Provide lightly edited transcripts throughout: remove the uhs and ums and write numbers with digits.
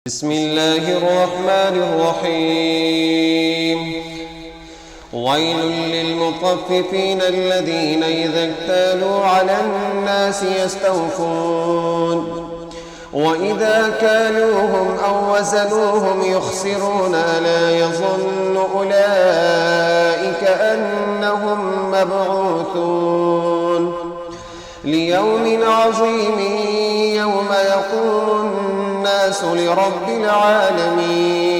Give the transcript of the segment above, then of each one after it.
بسم الله الرحمن الرحيم. ويل للمطففين الذين إذا اكتالوا على الناس يستوفون وإذا كالوهم أو وزنوهم يخسرون ألا يظن أولئك أنهم مبعوثون ليوم عظيم يوم يقوم الناس لرب العالمين.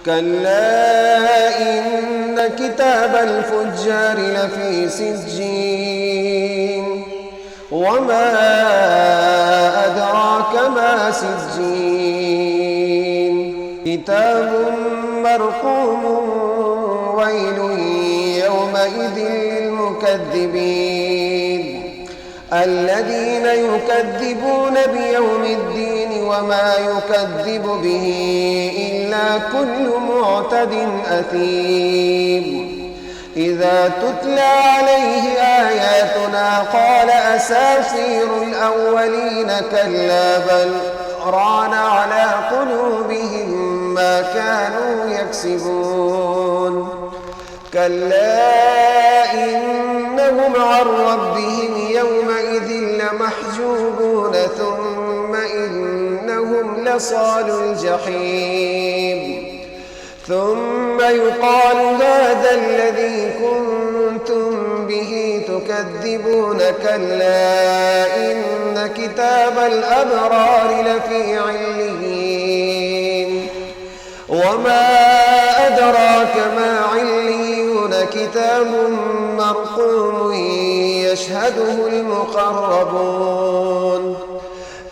كلا إن كتاب الفجار لفي سجين وما أدراك ما سجين كتاب مرقوم ويل يومئذ للمكذبين الذين يكذبون بيوم الدين وما يكذب به إلا كل معتد أثيم. إذا تتلى عليه آياتنا قال أساطير الأولين كلا بل ران على قلوبهم ما كانوا يكسبون. كلا إنهم عن ربهم يومئذ لمحجوبون ثم إنهم لصالو الجحيم ثم يقال هذا الذي كنتم به تكذبون. كلا إن كتاب الأبرار لفي عليين وما أدراك ما عليون كتاب مرقوم يشهده المقربون.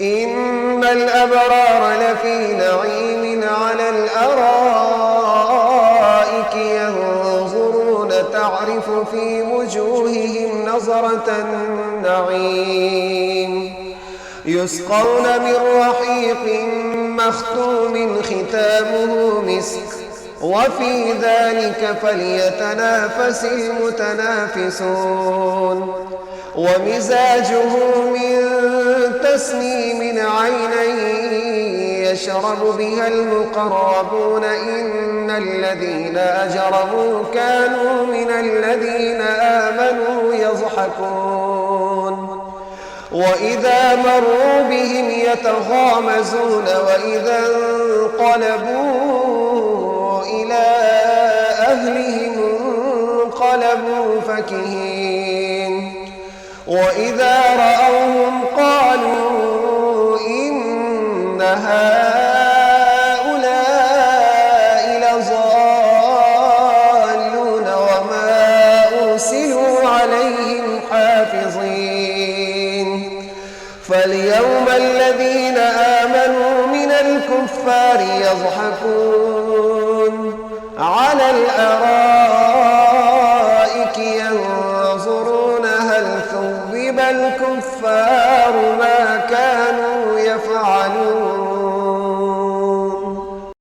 إن الأبرار لفي نعيم على الأرائك ينظرون تعرف في وجوههم نظرة النعيم يسقون من رحيق مختوم ختامه مسك وفي ذلك فليتنافس المتنافسون. ومزاجه من تسنيم عينا يشرب بها المقربون. إن الذين أجرموا كانوا من الذين آمنوا يضحكون وإذا مروا بهم يتغامزون وإذا انقلبوا إلى أهلهم انقلبوا فكهين وإذا رأوهم قالوا إن هؤلاء لضالون وما أرسلوا عليهم حافظين. فاليوم الذين آمنوا من الكفار يضحكون على الأرائك ينظرون هل ثوب الكفار ما كانوا